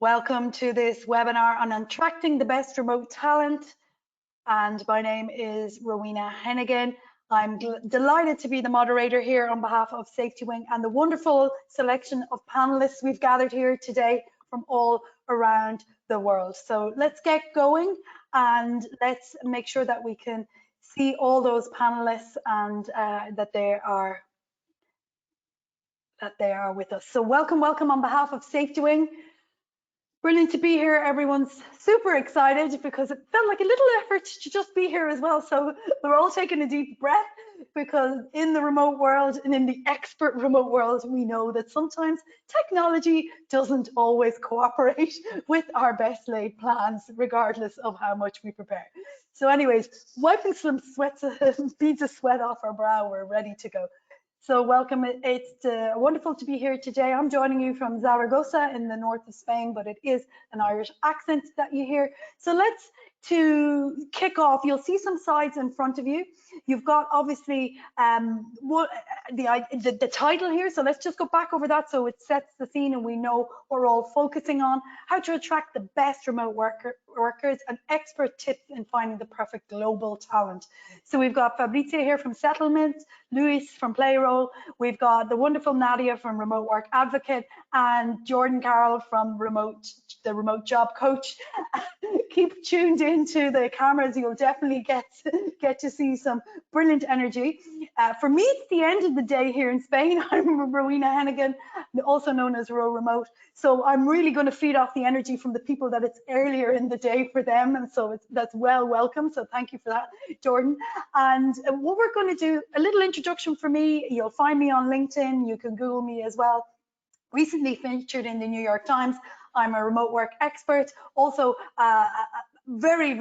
Welcome to this webinar on attracting the best remote talent. And my name is Rowena Hennigan. I'm delighted to be the moderator here on behalf of SafetyWing and the wonderful selection of panelists we've gathered here today from all around the world. So let's get going and let's make sure that we can see all those panelists and that they are with us. So welcome on behalf of SafetyWing. Brilliant to be here. Everyone's super excited because it felt like a little effort to just be here as well. So we're all taking a deep breath because in the remote world and in the expert remote world, we know that sometimes technology doesn't always cooperate with our best laid plans, regardless of how much we prepare. So anyways, wiping some beads of sweat off our brow, we're ready to go. So welcome, it's wonderful to be here today. I'm joining you from Zaragoza in the north of Spain, but it is an Irish accent that you hear. So let's kick off. You'll see some slides in front of you. You've got obviously the title here. So let's just go back over that so it sets the scene and we know what we're all focusing on. How to attract the best remote workers and expert tips in finding the perfect global talent. So we've got Fabrizia here from Settlement, Luis from Payroll, we've got the wonderful Nadia from Remote Work Advocate, and Jordan Carroll from the Remote Job Coach. Keep tuned into the cameras, you'll definitely get to see some brilliant energy. For me, it's the end of the day here in Spain. I'm Rowena Hennigan, also known as Row Remote. So I'm really going to feed off the energy from the people that it's earlier in the day for them, and so that's welcome. So thank you for that, Jordan. And what we're going to do, a little introduction for me. You'll find me on LinkedIn. You can Google me as well. Recently featured in the New York Times. I'm a remote work expert, also very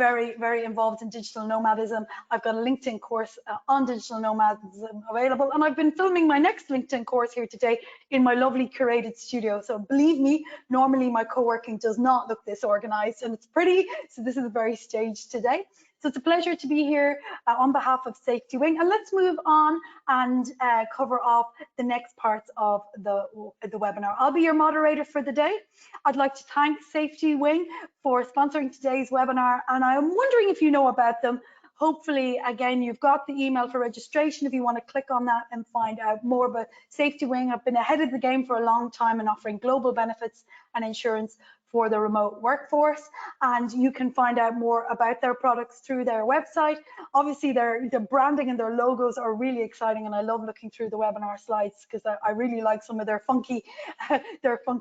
involved in digital nomadism. I've got a LinkedIn course on digital nomadism available, and I've been filming my next LinkedIn course here today in my lovely curated studio. So believe me, normally my co-working does not look this organized and it's pretty, so this is very staged today. So it's a pleasure to be here on behalf of SafetyWing, and let's move on and cover off the next parts of the webinar. I'll be your moderator for the day. I'd like to thank SafetyWing for sponsoring today's webinar, and I'm wondering if you know about them. Hopefully, again, you've got the email for registration if you want to click on that and find out more about SafetyWing. I've been ahead of the game for a long time in offering global benefits and insurance for the remote workforce, and you can find out more about their products through their website. Obviously, their branding and their logos are really exciting, and I love looking through the webinar slides because I really like some of their funky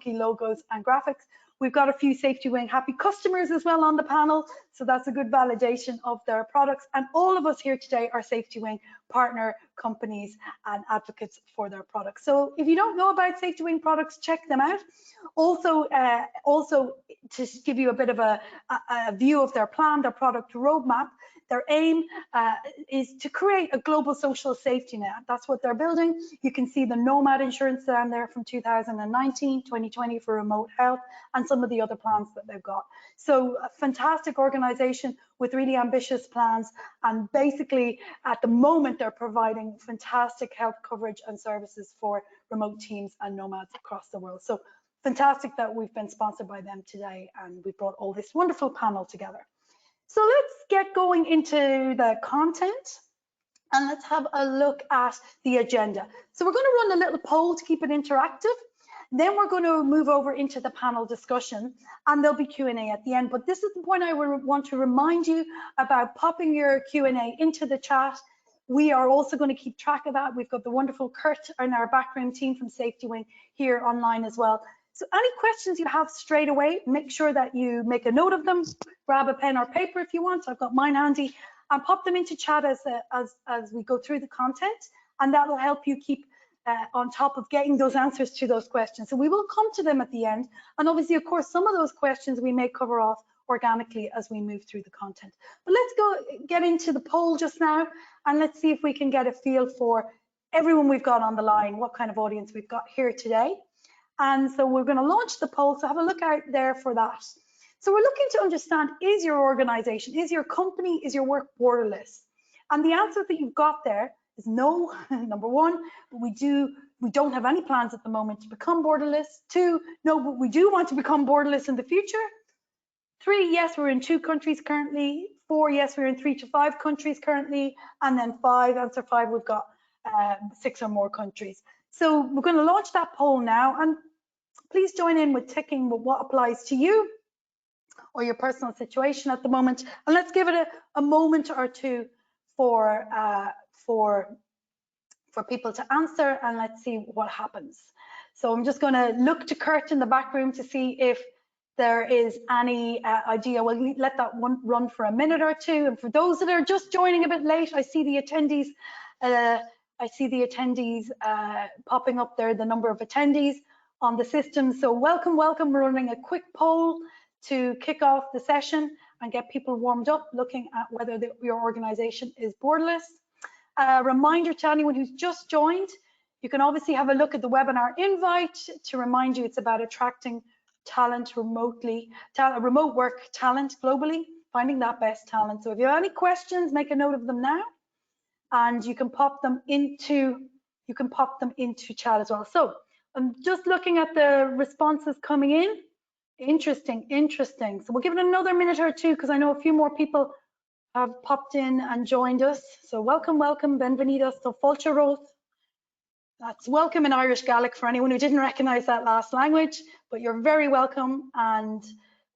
logos and graphics. We've got a few SafetyWing happy customers as well on the panel, so that's a good validation of their products. And all of us here today are SafetyWing partner companies and advocates for their products. So if you don't know about SafetyWing products, check them out. Also to give you a bit of a view of their plan, their product roadmap, their aim is to create a global social safety net. That's what they're building. You can see the Nomad insurance down there from 2019, 2020 for remote health, and some of the other plans that they've got. So a fantastic organization with really ambitious plans, and basically at the moment they're providing fantastic health coverage and services for remote teams and nomads across the world. So fantastic that we've been sponsored by them today, and we brought all this wonderful panel together. So let's get going into the content and let's have a look at the agenda. So we're going to run a little poll to keep it interactive. Then we're going to move over into the panel discussion, and there'll be Q&A at the end. But this is the point I want to remind you about popping your Q&A into the chat. We are also going to keep track of that. We've got the wonderful Kurt and our backroom team from SafetyWing here online as well. So any questions you have straight away, make sure that you make a note of them, grab a pen or paper if you want. I've got mine handy, and pop them into chat as we go through the content, and that will help you keep on top of getting those answers to those questions. So we will come to them at the end, and obviously, of course, some of those questions we may cover off organically as we move through the content. But let's get into the poll just now, and let's see if we can get a feel for everyone we've got on the line, what kind of audience we've got here today. And so we're going to launch the poll, so have a look out there for that. So we're looking to understand, is your organization, is your company, is your work borderless? And the answer that you've got there is no, number one, but we do we don't have any plans at the moment to become borderless. 2, no, but we do want to become borderless in the future. 3, yes, we're in 2 countries currently. 4, yes, we're in 3 to 5 countries currently. And then 5, answer 5, we've got 6 or more countries. So we're going to launch that poll now, and please join in with ticking with what applies to you or your personal situation at the moment. And let's give it a moment or two for people to answer, and let's see what happens. So I'm just going to look to Kurt in the back room to see if there is any idea. We'll let that one run for a minute or two. And for those that are just joining a bit late, I see the attendees. Popping up there, the number of attendees on the system. So welcome, welcome. We're running a quick poll to kick off the session and get people warmed up, looking at whether your organization is borderless. Reminder to anyone who's just joined, you can obviously have a look at the webinar invite to remind you it's about attracting talent remotely, remote work talent globally, finding that best talent. So if you have any questions, make a note of them now, and you can pop them into chat as well. So I'm just looking at the responses coming in. Interesting. So we'll give it another minute or two because I know a few more people have popped in and joined us. So welcome, benvenidos to Folcheroth. That's welcome in Irish Gaelic for anyone who didn't recognize that last language, but you're very welcome. And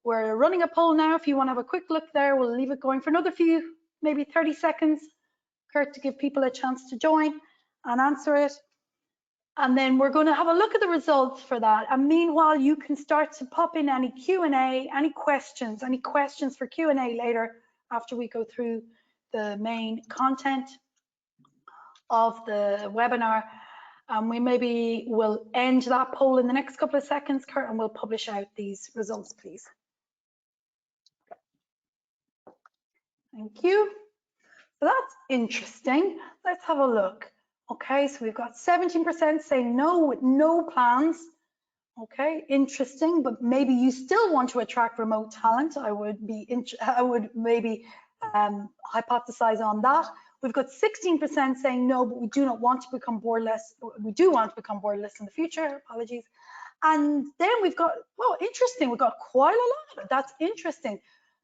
we're running a poll now. If you want to have a quick look there, we'll leave it going for another few, maybe 30 seconds, Kurt, to give people a chance to join and answer it. And then we're going to have a look at the results for that. And meanwhile, you can start to pop in any Q&A, any questions for Q&A later after we go through the main content of the webinar. We maybe will end that poll in the next couple of seconds, Kurt, and we'll publish out these results, please. Thank you. So that's interesting. Let's have a look. Okay, so we've got 17% saying no with no plans. Okay, interesting, but maybe you still want to attract remote talent. I would maybe hypothesize on that. We've got 16% saying no, but we do not want to become borderless. We do want to become borderless in the future. Apologies. And then we've got, well, interesting. We've got quite a lot. That's interesting.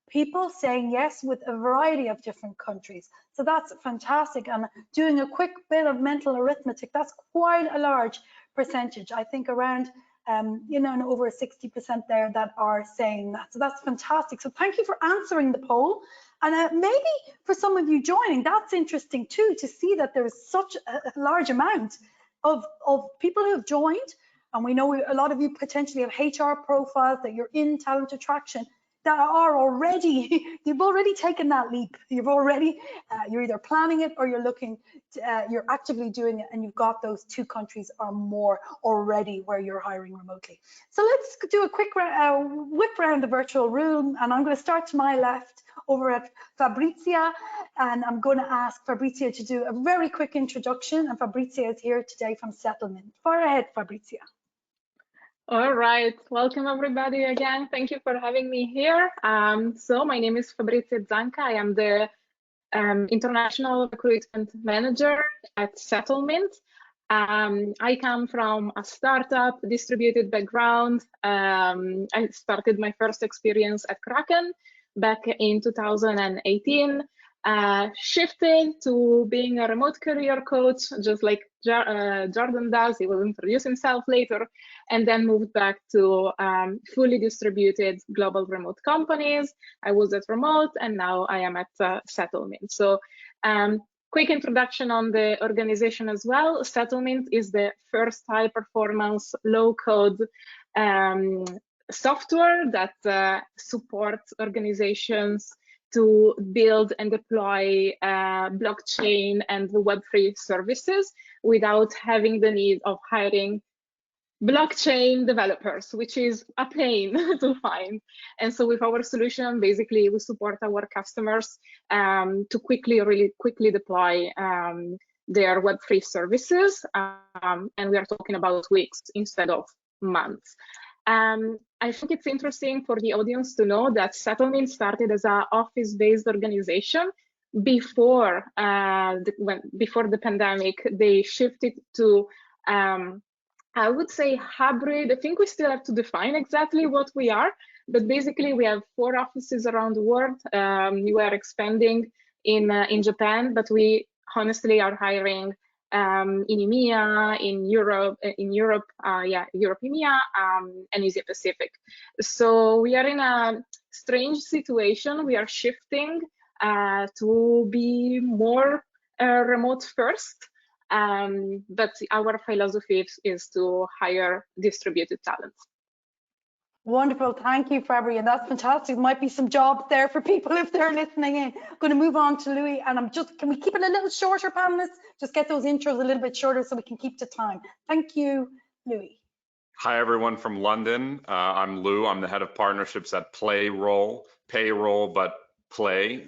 People saying yes with a variety of different countries. So that's fantastic. And doing a quick bit of mental arithmetic, that's quite a large percentage. I think around, over 60% there that are saying that. So that's fantastic. So thank you for answering the poll. And maybe for some of you joining, that's interesting too, to see that there is such a large amount of people who have joined. And we know a lot of you potentially have HR profiles, that you're in talent attraction, that are already, you've already taken that leap. You've already, you're either planning it or you're looking, you're actively doing it, and you've got those 2 countries or more already where you're hiring remotely. So let's do a quick whip around the virtual room, and I'm going to start to my left over at Fabrizia, and I'm going to ask Fabrizia to do a very quick introduction, and Fabrizia is here today from Settlement. Far ahead, Fabrizia. All right, welcome everybody again. Thank you for having me here. So my name is Fabrizia Zanca. I am the International Recruitment Manager at Settlement. I come from a startup distributed background. I started my first experience at Kraken back in 2018. Shifted to being a remote career coach, just like Jordan does. He will introduce himself later, and then moved back to fully distributed global remote companies. I was at Remote, and now I am at Settlement. So quick introduction on the organization as well. Settlement is the first high-performance, low-code software that supports organizations to build and deploy blockchain and Web3 services without having the need of hiring blockchain developers, which is a pain to find. And so with our solution, basically, we support our customers to really quickly deploy their Web3 services. And we are talking about weeks instead of months. I think it's interesting for the audience to know that Settlement started as an office-based organization. Before the pandemic, they shifted to I would say hybrid. I think we still have to define exactly what we are, but basically we have 4 offices around the world. We are expanding in Japan, but we honestly are hiring in EMEA, in Europe, Europe, EMEA, and Asia Pacific. So we are in a strange situation. We are shifting to be more remote first. But our philosophy is to hire distributed talent. Wonderful, thank you, Fabri, and that's fantastic. Might be some jobs there for people if they're listening in. I'm going to move on to Louis, and can we keep it a little shorter, panelists? Just get those intros a little bit shorter so we can keep to time. Thank you, Louis. Hi, everyone from London. I'm Lou. I'm the head of partnerships at Payroll, but Play.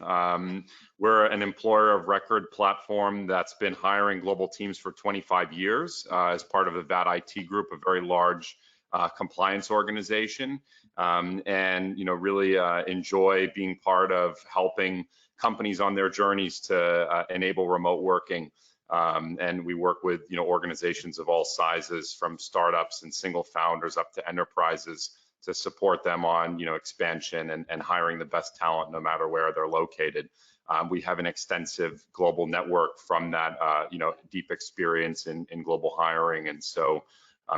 We're an employer of record platform that's been hiring global teams for 25 years as part of the VAT IT group, a very large compliance organization, and really enjoy being part of helping companies on their journeys to enable remote working. And we work with organizations of all sizes, from startups and single founders up to enterprises, to support them on expansion and hiring the best talent no matter where they're located. We have an extensive global network from that deep experience in global hiring, and so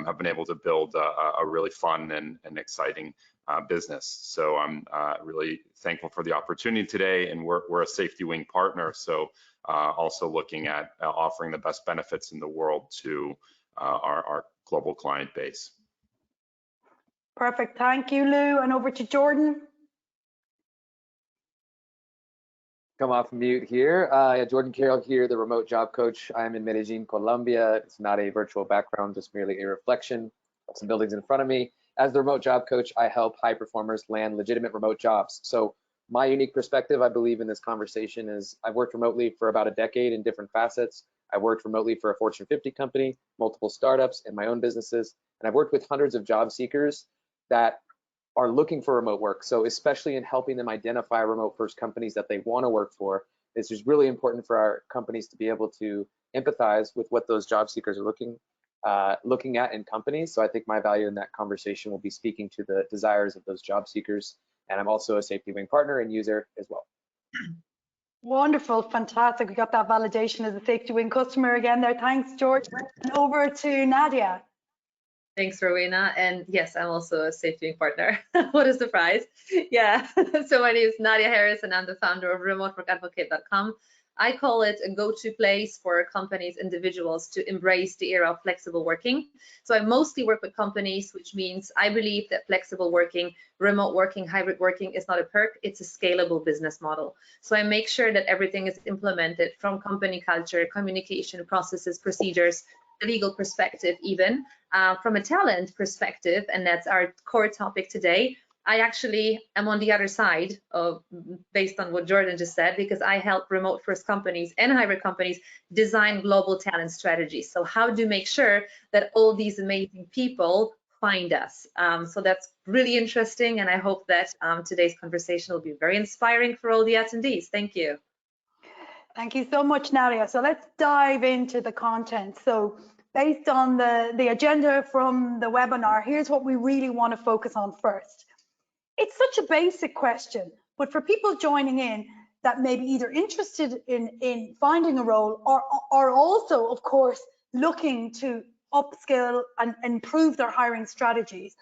have been able to build a really fun and exciting business. So I'm really thankful for the opportunity today, and we're a SafetyWing partner, so also looking at offering the best benefits in the world to our global client base. Perfect, thank you, Lou, and over to Jordan. Come off mute here. Jordan Carroll here, the remote job coach. I'm in Medellin, Colombia. It's not a virtual background, just merely a reflection of some buildings in front of me. As the remote job coach, I help high performers land legitimate remote jobs. So my unique perspective, I believe, in this conversation is I've worked remotely for about a decade in different facets. I worked remotely for a Fortune 50 company, multiple startups, and my own businesses. And I've worked with hundreds of job seekers that are looking for remote work. So especially in helping them identify remote first companies that they want to work for, this is really important for our companies to be able to empathize with what those job seekers are looking at in companies. So I think my value in that conversation will be speaking to the desires of those job seekers. And I'm also a SafetyWing partner and user as well. Wonderful, fantastic. We got that validation as a SafetyWing customer again there. Thanks, George. And over to Nadia. Thanks, Rowena. And yes, I'm also a SafetyWing partner. What a surprise. Yeah, so my name is Nadia Harris, and I'm the founder of remoteworkadvocate.com. I call it a go-to place for companies, individuals to embrace the era of flexible working. So I mostly work with companies, which means I believe that flexible working, remote working, hybrid working is not a perk, it's a scalable business model. So I make sure that everything is implemented from company culture, communication, processes, procedures, the legal perspective, even from a talent perspective, and that's our core topic today. I actually am on the other side of, based on what Jordan just said, because I help remote first companies and hybrid companies design global talent strategies. So how do you make sure that all these amazing people find us? So that's really interesting, and I hope that today's conversation will be very inspiring for all the attendees. Thank you. Thank you so much, Nadia. So let's dive into the content. So based on the agenda from the webinar, here's what we really want to focus on first. It's such a basic question, but for people joining in that may be either interested in finding a role or also, of course, looking to upskill and improve their hiring strategies,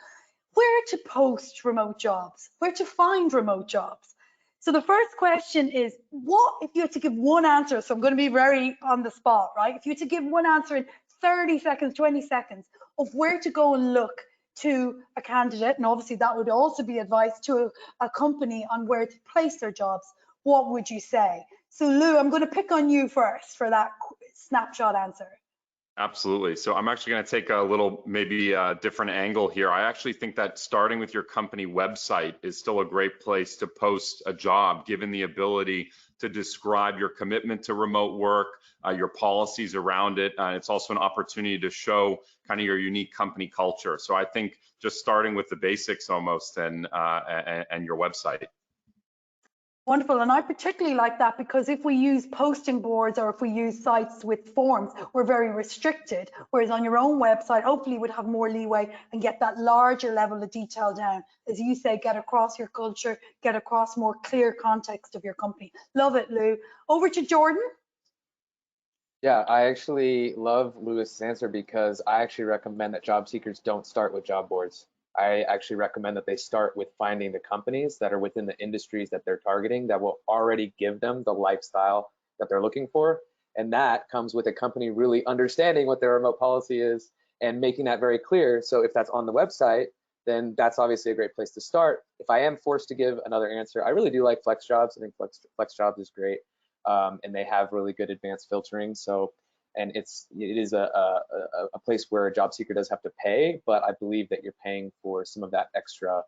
where to post remote jobs, where to find remote jobs. So the first question is, what if you had to give one answer? So I'm going to be very on the spot, right? If you had to give one answer in 30 seconds, 20 seconds of where to go and look to a candidate, and obviously that would also be advice to a company on where to place their jobs, what would you say? So Lou, I'm going to pick on you first for that snapshot answer. Absolutely. So I'm actually going to take a little, maybe a different angle here. I actually think that starting with your company website is still a great place to post a job, given the ability to describe your commitment to remote work, your policies around it. It's also an opportunity to show kind of your unique company culture. So I think just starting with the basics almost and your website. Wonderful, and I particularly like that because if we use posting boards or if we use sites with forms, we're very restricted. Whereas on your own website, hopefully you would have more leeway and get that larger level of detail down. As you say, get across your culture, get across more clear context of your company. Love it, Lou. Over to Jordan. Yeah, I actually love Lewis's answer because I actually recommend that job seekers don't start with job boards. I actually recommend that they start with finding the companies that are within the industries that they're targeting that will already give them the lifestyle that they're looking for. And that comes with a company really understanding what their remote policy is and making that very clear. So if that's on the website, then that's obviously a great place to start. If I am forced to give another answer, I really do like Flex Jobs. I think Flex Jobs is great. And they have really good advanced filtering. So, and it is a place where a job seeker does have to pay, but I believe that you're paying for some of that extra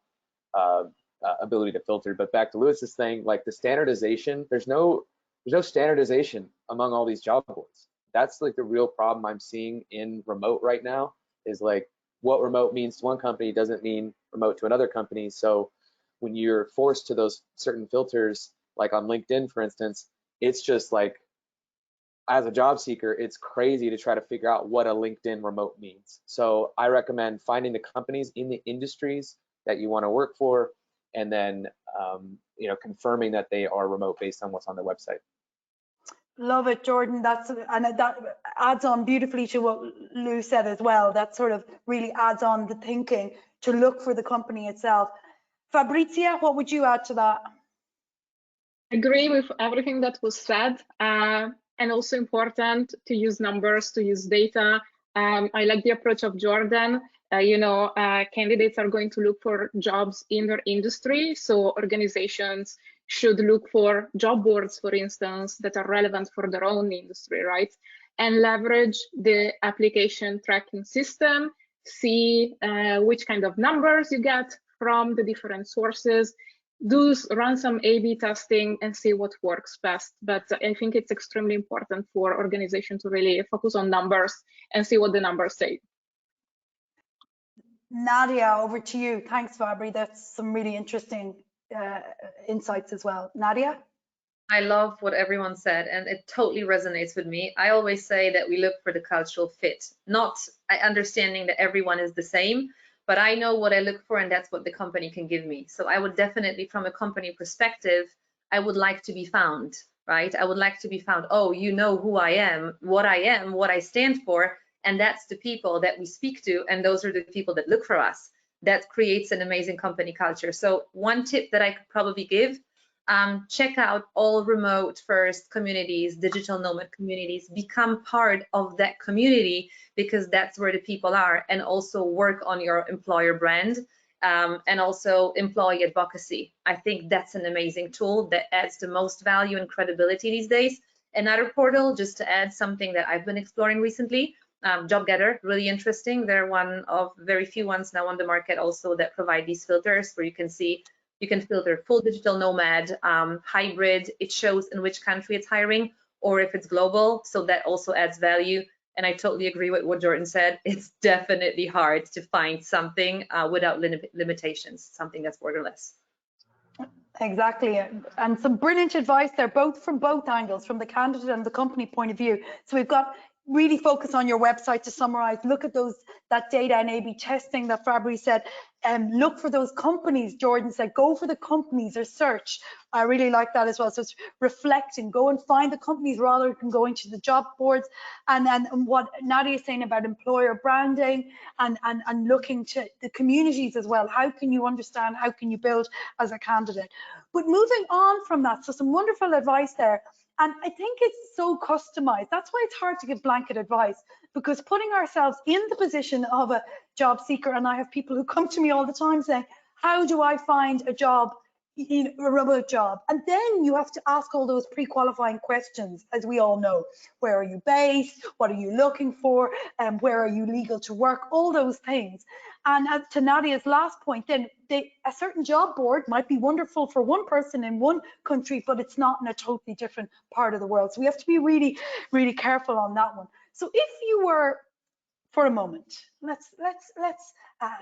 ability to filter. But back to Lewis's thing, like the standardization, there's no standardization among all these job boards. That's like the real problem I'm seeing in remote right now is like what remote means to one company doesn't mean remote to another company. So when you're forced to those certain filters, like on LinkedIn, for instance, it's just like, as a job seeker, it's crazy to try to figure out what a LinkedIn remote means. So I recommend finding the companies in the industries that you want to work for, and then confirming that they are remote based on what's on their website. Love it, Jordan. That adds on beautifully to what Lou said as well. That sort of really adds on the thinking to look for the company itself. Fabrizia, what would you add to that? I agree with everything that was said, and also important to use numbers, to use data. I like the approach of Jordan. Candidates are going to look for jobs in their industry, so organizations should look for job boards, for instance, that are relevant for their own industry, right? And leverage the application tracking system, see which kind of numbers you get from the different sources, run some A/B testing and see what works best. But I think it's extremely important for organizations to really focus on numbers and see what the numbers say. Nadia, over to you. Thanks, Fabri. That's some really interesting insights as well. Nadia? I love what everyone said, and it totally resonates with me. I always say that we look for the cultural fit, not understanding that everyone is the same, but I know what I look for, and that's what the company can give me. So I would definitely, from a company perspective, I would like to be found, right? I would like to be found. Oh, you know who I am, what I stand for, and that's the people that we speak to, and those are the people that look for us. That creates an amazing company culture. So one tip that I could probably give, check out all remote first communities, digital nomad communities, become part of that community because that's where the people are, and also work on your employer brand and also employee advocacy. I think that's an amazing tool that adds the most value and credibility these days. Another portal, just to add something that I've been exploring recently, JobGetter, really interesting. They're one of very few ones now on the market also that provide these filters where you can see, you can filter full digital nomad, hybrid, it shows in which country it's hiring, or if it's global, so that also adds value. And I totally agree with what Jordan said. It's definitely hard to find something without limitations, something that's borderless. Exactly, and some brilliant advice there, both from both angles, from the candidate and the company point of view. So we've got really focus on your website to summarize, look at that data and A/B testing that Fabri said, look for those companies. Jordan said, go for the companies or search. I really like that as well. So it's reflecting, go and find the companies rather than going to the job boards. And then what Nadia is saying about employer branding and looking to the communities as well. How can you understand, how can you build as a candidate? But moving on from that, so some wonderful advice there. And I think it's so customized. That's why it's hard to give blanket advice, because putting ourselves in the position of a job seeker, and I have people who come to me all the time saying, how do I find a job, a remote job? And then you have to ask all those pre-qualifying questions, as we all know. Where are you based? What are you looking for? Where are you legal to work? All those things. And to Nadia's last point, then a certain job board might be wonderful for one person in one country, but it's not in a totally different part of the world. So we have to be really, really careful on that one. So if you were, for a moment, let's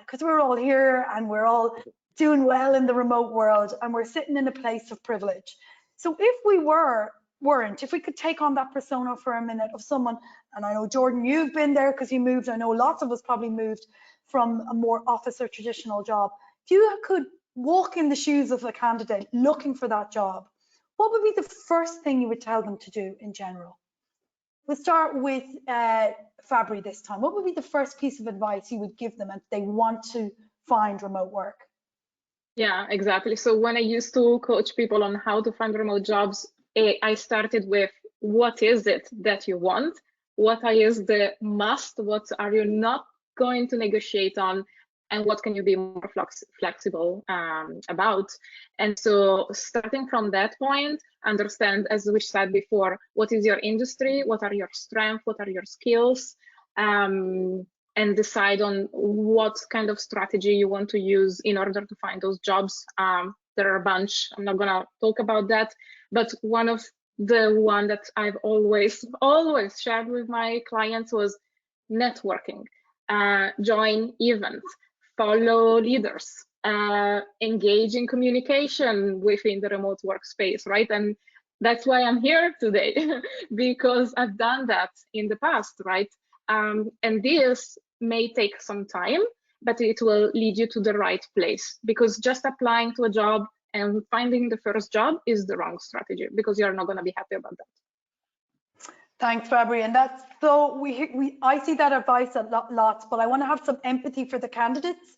because we're all here and we're all doing well in the remote world, and we're sitting in a place of privilege. So if we weren't, if we could take on that persona for a minute of someone, and I know Jordan, you've been there because you moved, I know lots of us probably moved from a more office or traditional job. If you could walk in the shoes of a candidate looking for that job, what would be the first thing you would tell them to do in general? We'll start with Fabri this time. What would be the first piece of advice you would give them if they want to find remote work? Yeah, exactly. So when I used to coach people on how to find remote jobs, I started with what is it that you want? What is the must? What are you not going to negotiate on? And what can you be more flexible about? And so starting from that point, understand, as we said before, what is your industry? What are your strengths? What are your skills? And decide on what kind of strategy you want to use in order to find those jobs. There are a bunch. I'm not gonna talk about that, but one that I've always shared with my clients was networking. Join events, follow leaders, engage in communication within the remote workspace, right? And that's why I'm here today, because I've done that in the past, right? And this may take some time, but it will lead you to the right place, because just applying to a job and finding the first job is the wrong strategy, because you're not going to be happy about that. Thanks, Fabri. And that's so I see that advice a lot, but I want to have some empathy for the candidates,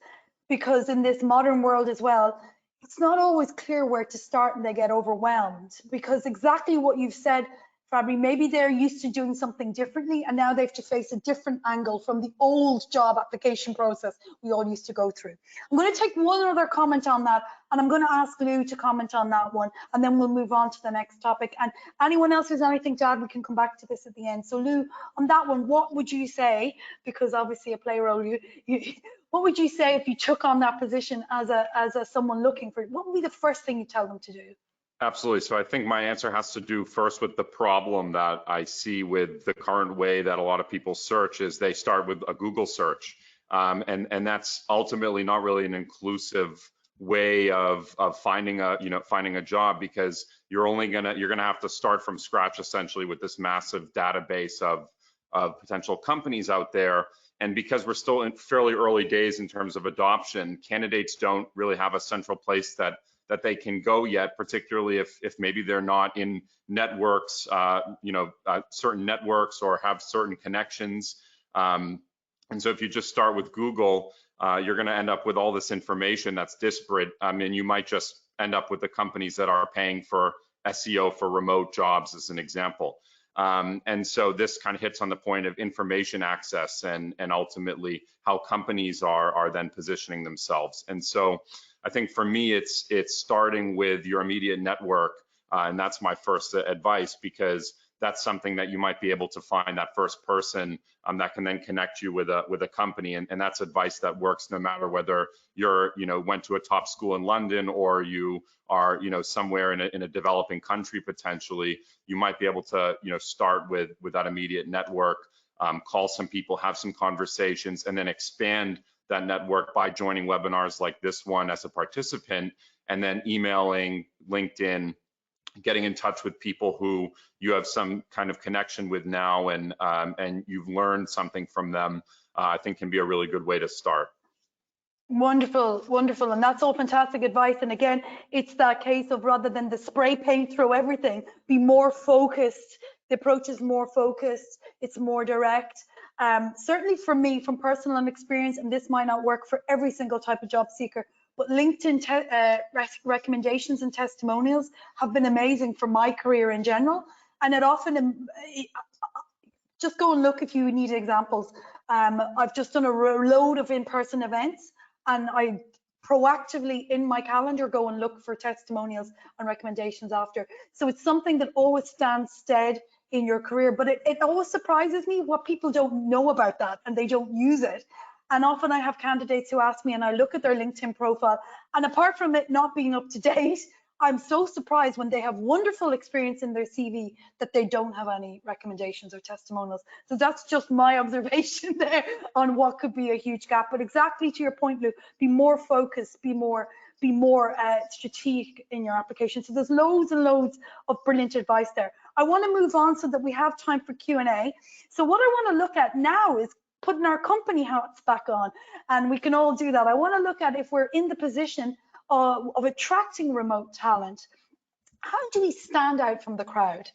because in this modern world as well, it's not always clear where to start and they get overwhelmed, because exactly what you've said, Fabri, maybe they're used to doing something differently and now they have to face a different angle from the old job application process we all used to go through. I'm going to take one other comment on that, and I'm going to ask Lou to comment on that one, and then we'll move on to the next topic. And anyone else who's anything to add, we can come back to this at the end. So Lou, on that one, what would you say, because obviously a play role, what would you say if you took on that position as a someone looking for it? What would be the first thing you tell them to do? Absolutely. So I think my answer has to do first with the problem that I see with the current way that a lot of people search is they start with a Google search. And that's ultimately not really an inclusive way of finding a job, because you're gonna have to start from scratch essentially with this massive database of potential companies out there. And because we're still in fairly early days in terms of adoption, candidates don't really have a central place that they can go yet, particularly if maybe they're not in networks, certain networks, or have certain connections. And so if you just start with Google, you're going to end up with all this information that's disparate. And you might just end up with the companies that are paying for SEO for remote jobs, as an example. And so this kind of hits on the point of information access and ultimately how companies are then positioning themselves. And so I think for me, it's starting with your immediate network, and that's my first advice, because that's something that you might be able to find that first person that can then connect you with a company, and that's advice that works no matter whether you're went to a top school in London or you are somewhere in a developing country potentially. You might be able to start with that immediate network, call some people, have some conversations, and then expand that network by joining webinars like this one as a participant, and then emailing, LinkedIn, getting in touch with people who you have some kind of connection with now, and you've learned something from them. I think can be a really good way to start. Wonderful, wonderful. And that's all fantastic advice. And again, it's that case of, rather than the spray paint through everything, be more focused. The approach is more focused. It's more direct. Certainly for me, from personal experience, and this might not work for every single type of job seeker, but LinkedIn recommendations and testimonials have been amazing for my career in general. And it often, just go and look if you need examples. I've just done a load of in-person events, and I proactively in my calendar go and look for testimonials and recommendations after. So it's something that always stands stead in your career, but it always surprises me what people don't know about that, and they don't use it. And often I have candidates who ask me, and I look at their LinkedIn profile, and apart from it not being up to date, I'm so surprised when they have wonderful experience in their CV that they don't have any recommendations or testimonials. So that's just my observation there on what could be a huge gap. But exactly to your point, Lou, be more focused, be more be more strategic in your application. So there's loads and loads of brilliant advice there. I want to move on so that we have time for Q&A. So what I want to look at now is putting our company hats back on, and we can all do that. I want to look at if we're in the position of attracting remote talent, how do we stand out from the crowd?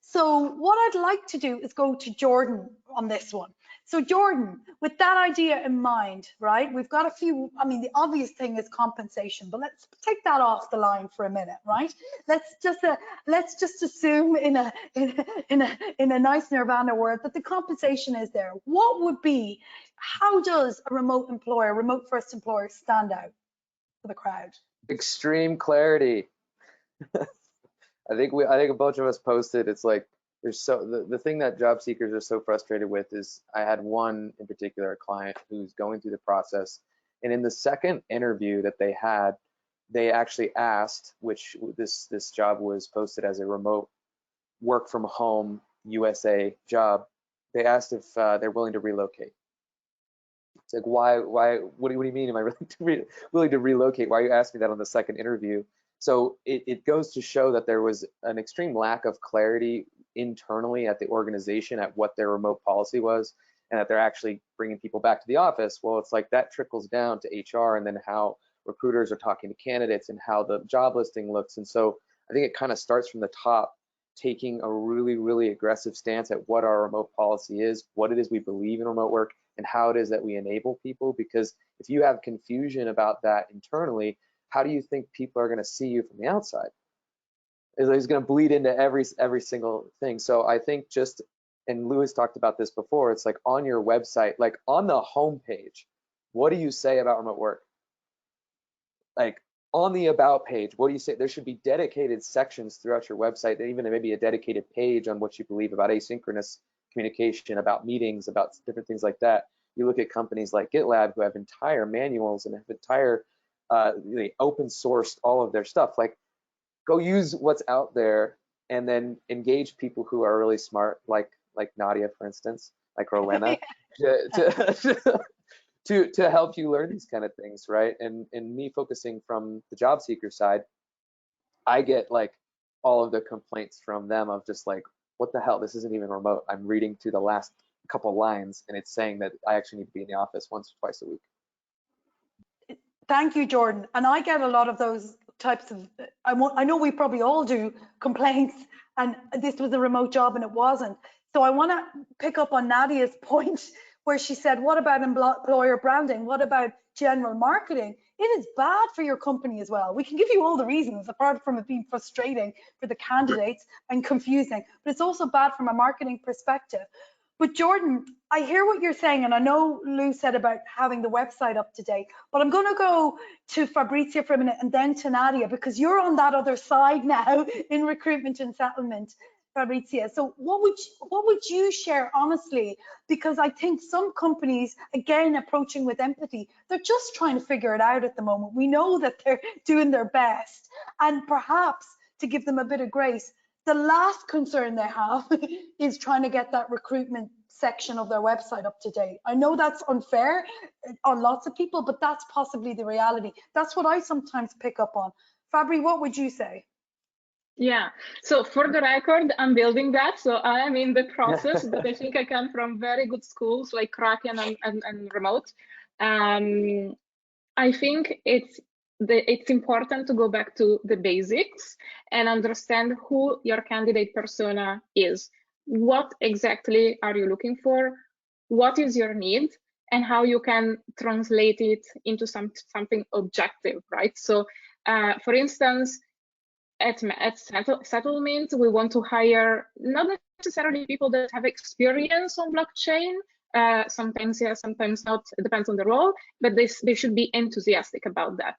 So what I'd like to do is go to Jordan on this one. So Jordan, with that idea in mind, right, we've got a few, I mean, the obvious thing is compensation, but let's take that off the line for a minute, right? Let's just assume in a nice Nirvana word that the compensation is there. What would be, how does a remote employer, remote first employer stand out for the crowd? Extreme clarity. I think a bunch of us posted, it's like, the thing that job seekers are so frustrated with is, I had one in particular, a client who's going through the process, and in the second interview that they had, they actually asked, which this job was posted as a remote work from home USA job, they asked if they're willing to relocate. It's like, why, what do you mean, am I willing to relocate? Why are you asking me that on the second interview? So it goes to show that there was an extreme lack of clarity internally at the organization at what their remote policy was, and that they're actually bringing people back to the office. Well, it's like that trickles down to HR, and then how recruiters are talking to candidates and how the job listing looks. And so I think it kind of starts from the top, taking a really, really aggressive stance at what our remote policy is, what it is we believe in remote work, and how it is that we enable people. Because if you have confusion about that internally, how do you think people are going to see you from the outside? It's going to bleed into every single thing. So I think just, and Louis talked about this before, it's like on your website, like on the homepage, what do you say about remote work? Like on the about page, what do you say? There should be dedicated sections throughout your website, even maybe a dedicated page on what you believe about asynchronous communication, about meetings, about different things like that. You look at companies like GitLab who have entire manuals and have entire they open sourced all of their stuff. Like, go use what's out there and then engage people who are really smart, like Nadia, for instance, like Rowena, to help you learn these kind of things, right? And me focusing from the job seeker side, I get like all of the complaints from them of just like, what the hell, this isn't even remote. I'm reading to the last couple lines and it's saying that I actually need to be in the office once or twice a week. Thank you, Jordan. And I get a lot of those types of, I know we probably all do, complaints, and this was a remote job and it wasn't. So I want to pick up on Nadia's point where she said, what about employer branding? What about general marketing? It is bad for your company as well. We can give you all the reasons, apart from it being frustrating for the candidates and confusing, but it's also bad from a marketing perspective. But Jordan, I hear what you're saying, and I know Lou said about having the website up to date, but I'm going to go to Fabrizia for a minute and then to Nadia, because you're on that other side now in recruitment and settlement, Fabrizia. So what would you share honestly? Because I think some companies, again, approaching with empathy, they're just trying to figure it out at the moment. We know that they're doing their best, and perhaps to give them a bit of grace, the last concern they have is trying to get that recruitment section of their website up to date. I know that's unfair on lots of people, but that's possibly the reality. That's what I sometimes pick up on. Fabri, what would you say? Yeah, so for the record, I'm building that. So I am in the process, but I think I come from very good schools like Kraken and Remote. I think it's important to go back to the basics and understand who your candidate persona is. What exactly are you looking for? What is your need? And how you can translate it into something objective, right? So, for instance, at settlement, we want to hire not necessarily people that have experience on blockchain. Sometimes yes, sometimes not. It depends on the role, but they should be enthusiastic about that.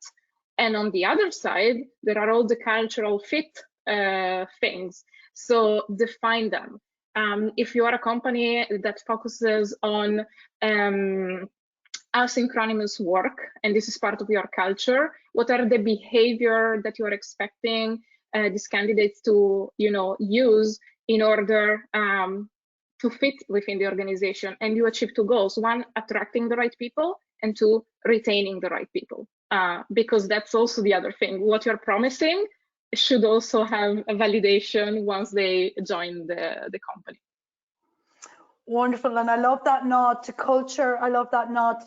And on the other side, there are all the cultural fit things. So define them. If you are a company that focuses on asynchronous work, and this is part of your culture, what are the behavior that you are expecting these candidates to, use in order to fit within the organization? And you achieve two goals: one, attracting the right people, and two, retaining the right people. because that's also the other thing. What you're promising should also have a validation once they join the company. Wonderful, and I love that nod to culture. I love that nod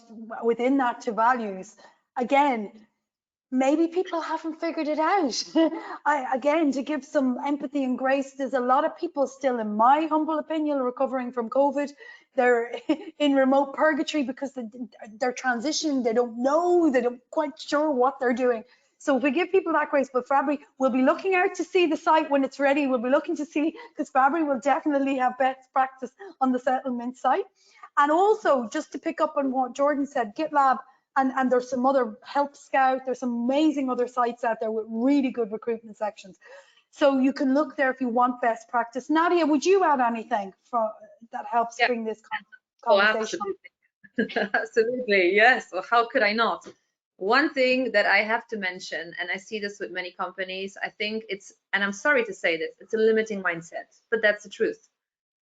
within that to values. Again, maybe people haven't figured it out. Again, to give some empathy and grace, there's a lot of people still, in my humble opinion, recovering from COVID. They're in remote purgatory because they're transitioning. They don't know, they don't quite sure what they're doing. So if we give people that grace, but Fabry will be looking out to see the site when it's ready. We'll be looking to see, because Fabry will definitely have best practice on the settlement site. And also, just to pick up on what Jordan said, GitLab, and there's some other Help Scout, there's some amazing other sites out there with really good recruitment sections. So you can look there if you want best practice. Nadia, would you add anything that helps bring this conversation? Absolutely. Absolutely, yes. Well, how could I not? One thing that I have to mention, and I see this with many companies, I think it's, and I'm sorry to say this, it's a limiting mindset, but that's the truth.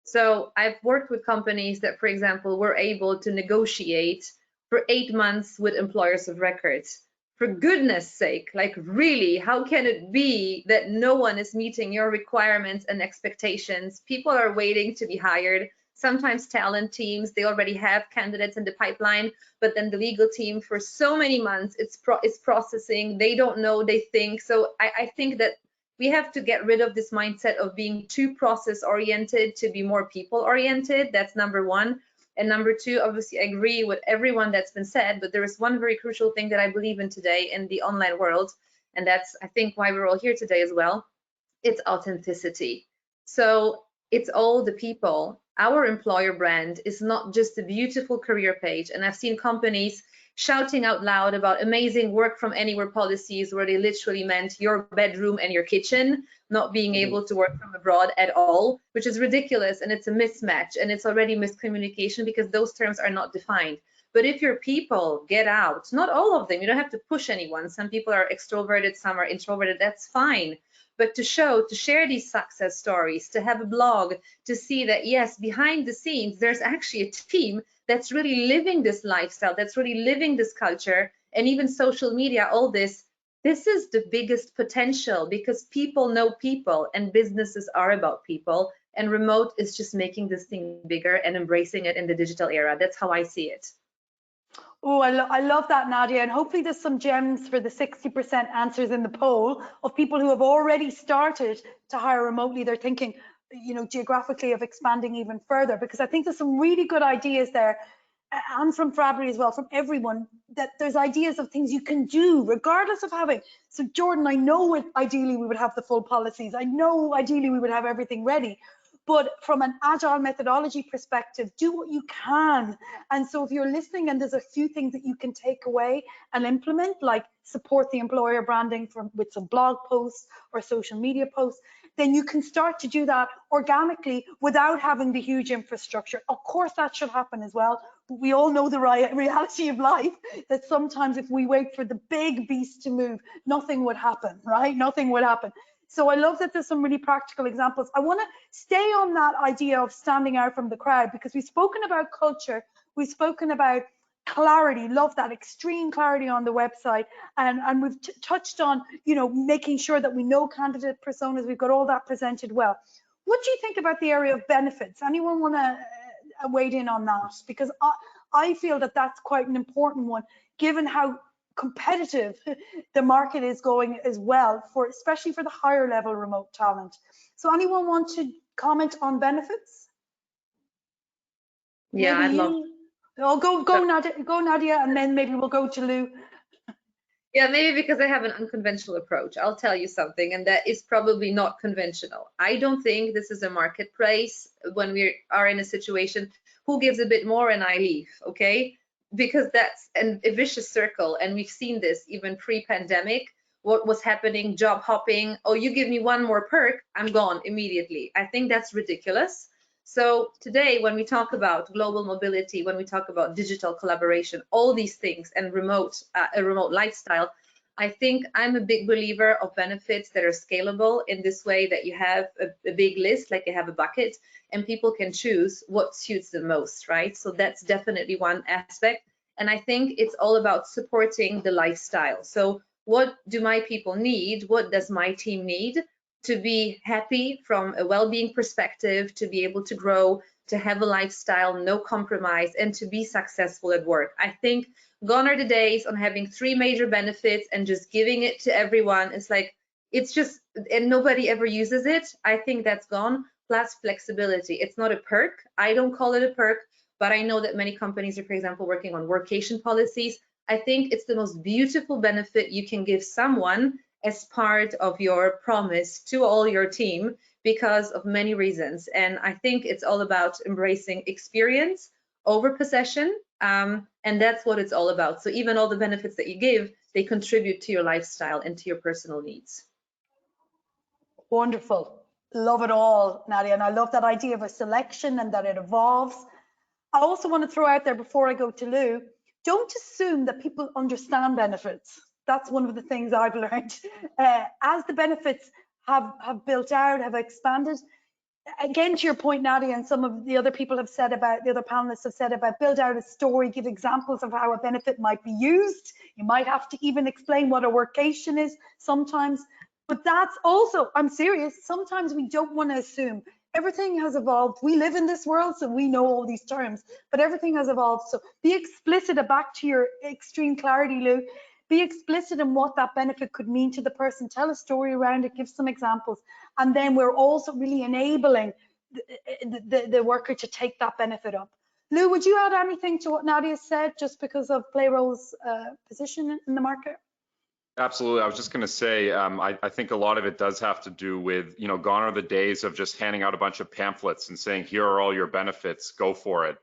So I've worked with companies that, for example, were able to negotiate for 8 months with employers of records. For goodness sake, like really, how can it be that no one is meeting your requirements and expectations? People are waiting to be hired. Sometimes talent teams, they already have candidates in the pipeline, but then the legal team for so many months, it's processing, they don't know, they think. So I think that we have to get rid of this mindset of being too process oriented to be more people oriented. That's number one. And number two, obviously I agree with everyone that's been said, but there is one very crucial thing that I believe in today in the online world, and that's, I think, why we're all here today as well. It's authenticity. So it's all the people. Our employer brand is not just a beautiful career page. And I've seen companies shouting out loud about amazing work from anywhere policies where they literally meant your bedroom and your kitchen, not being able to work from abroad at all, which is ridiculous, and it's a mismatch, and it's already miscommunication because those terms are not defined. But if your people get out, not all of them, you don't have to push anyone. Some people are extroverted, some are introverted, that's fine. But to share these success stories, to have a blog, to see that, yes, behind the scenes, there's actually a team that's really living this lifestyle, that's really living this culture, and even social media, all this is the biggest potential, because people know people and businesses are about people, and remote is just making this thing bigger and embracing it in the digital era. That's how I see it. Oh, I love that, Nadia, and hopefully there's some gems for the 60% answers in the poll of people who have already started to hire remotely. They're thinking, you know, geographically of expanding even further, because I think there's some really good ideas there, and from Fabry as well, from everyone, that there's ideas of things you can do regardless of having. So Jordan, I know ideally we would have the full policies. I know ideally we would have everything ready. But from an agile methodology perspective, do what you can. And so if you're listening and there's a few things that you can take away and implement, like support the employer branding with some blog posts or social media posts, then you can start to do that organically without having the huge infrastructure. Of course, that should happen as well. But we all know the reality of life, that sometimes if we wait for the big beast to move, nothing would happen, right? Nothing would happen. So I love that there's some really practical examples. I want to stay on that idea of standing out from the crowd, because we've spoken about culture, we've spoken about clarity, love that extreme clarity on the website, and we've touched on, you know, making sure that we know candidate personas, we've got all that presented well. What do you think about the area of benefits? Anyone want to weigh in on that? Because I feel that that's quite an important one, given how competitive the market is going as well, especially for the higher level remote talent. So anyone want to comment on benefits? Yeah, I'd love. Oh, go Nadia, and then maybe we'll go to Lou. Yeah, maybe because I have an unconventional approach. I'll tell you something, and that is probably not conventional. I don't think this is a marketplace when we are in a situation, who gives a bit more and I leave, okay? Because that's a vicious circle, and we've seen this even pre-pandemic. What was happening, job hopping, oh, you give me one more perk, I'm gone immediately. I think that's ridiculous. So today, when we talk about global mobility, when we talk about digital collaboration, all these things, and a remote lifestyle, I think I'm a big believer of benefits that are scalable in this way, that you have a big list, like you have a bucket, and people can choose what suits them most, right? So that's definitely one aspect. And I think it's all about supporting the lifestyle. So what do my people need? What does my team need to be happy from a well-being perspective, to be able to grow, to have a lifestyle, no compromise, and to be successful at work? I think gone are the days on having 3 major benefits and just giving it to everyone. It's like, it's just, and nobody ever uses it. I think that's gone. Plus flexibility. It's not a perk. I don't call it a perk, but I know that many companies are, for example, working on workation policies. I think it's the most beautiful benefit you can give someone as part of your promise to all your team, because of many reasons. And I think it's all about embracing experience over possession. And that's what it's all about. So even all the benefits that you give, they contribute to your lifestyle and to your personal needs. Wonderful. Love it all, Nadia. And I love that idea of a selection and that it evolves. I also want to throw out there before I go to Lou, don't assume that people understand benefits. That's one of the things I've learned. As the benefits have built out, have expanded, again, to your point, Nadia, and some of the other people have said about, the other panelists have said about, build out a story, give examples of how a benefit might be used. You might have to even explain what a workation is sometimes. But that's also, I'm serious, sometimes we don't want to assume. Everything has evolved. We live in this world, so we know all these terms, but everything has evolved. So be explicit, back to your extreme clarity, Lou. Be explicit in what that benefit could mean to the person. Tell a story around it, give some examples. And then we're also really enabling the worker to take that benefit up. Lou, would you add anything to what Nadia said, just because of Playroll's position in the market? Absolutely. I was just going to say, I think a lot of it does have to do with, gone are the days of just handing out a bunch of pamphlets and saying, here are all your benefits, go for it.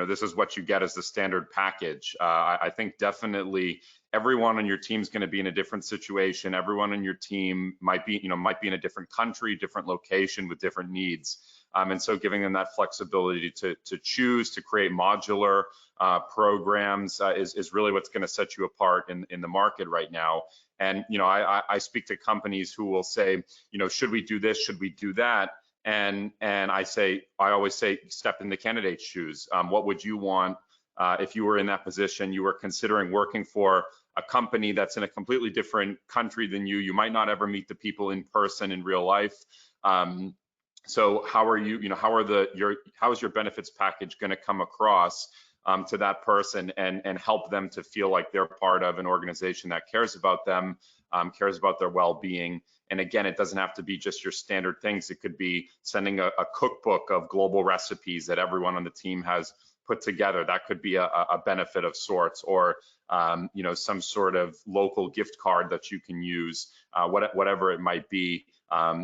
This is what you get as the standard package. I think definitely everyone on your team is going to be in a different situation. Everyone on your team might be in a different country, different location with different needs. And so giving them that flexibility to choose, to create modular programs is really what's going to set you apart in the market right now. And, I speak to companies who will say, should we do this? Should we do that? And I always say, step in the candidate's shoes. What would you want if you were in that position? You were considering working for a company that's in a completely different country than you. You might not ever meet the people in person in real life. So how are you, how is your benefits package going to come across to that person and help them to feel like they're part of an organization that cares about them, cares about their well-being? And again, it doesn't have to be just your standard things. It could be sending a cookbook of global recipes that everyone on the team has put together. That could be a benefit of sorts, or some sort of local gift card that you can use, whatever it might be.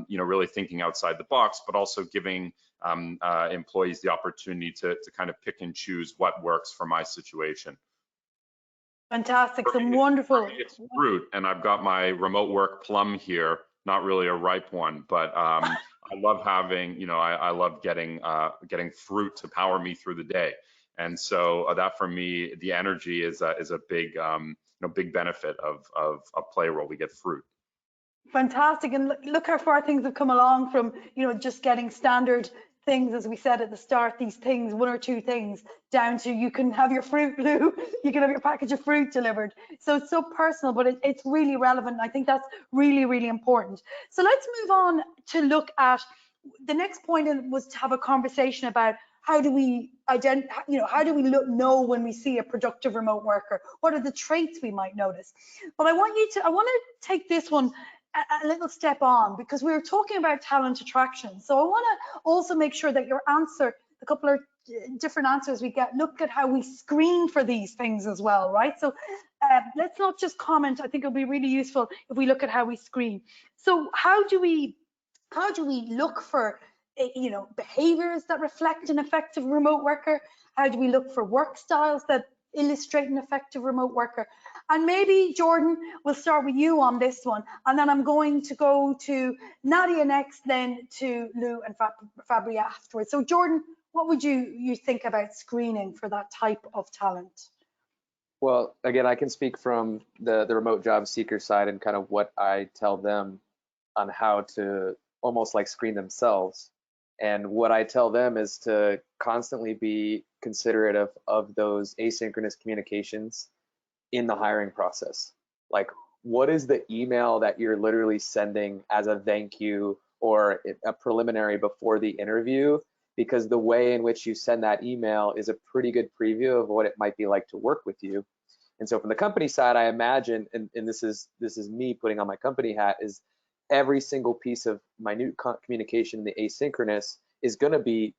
Really thinking outside the box, but also giving employees the opportunity to kind of pick and choose what works for my situation. Fantastic, some wonderful. It's fruit, and I've got my remote work plum here, not really a ripe one, but I love having, I love getting fruit to power me through the day. And so that for me, the energy is a big, big benefit of Playroll. We get fruit. Fantastic, and look how far things have come along from, just getting standard things, as we said at the start, these things, 1 or 2 things, down to you can have your fruit, Lou, you can have your package of fruit delivered. So it's so personal, but it's really relevant. I think that's really, really important. So let's move on to look at the next point, was to have a conversation about how do we identify, how do we know when we see a productive remote worker? What are the traits we might notice? But I want to take this one a little step on, because we were talking about talent attraction. So I want to also make sure that your answer, a couple of different answers we get, look at how we screen for these things as well, right? So let's not just comment. I think it'll be really useful if we look at how we screen. So how do we look for behaviors that reflect an effective remote worker? How do we look for work styles that illustrate an effective remote worker? And maybe, Jordan, we'll start with you on this one, and then I'm going to go to Nadia next, then to Lou and Fabri afterwards. So Jordan, what would you think about screening for that type of talent? Well, again, I can speak from the remote job seeker side and kind of what I tell them on how to almost like screen themselves. And what I tell them is to constantly be considerate of those asynchronous communications in the hiring process. Like, what is the email that you're literally sending as a thank you or a preliminary before the interview? Because the way in which you send that email is a pretty good preview of what it might be like to work with you. And so from the company side, I imagine, and this is me putting on my company hat, is every single piece of minute communication in the asynchronous is going to be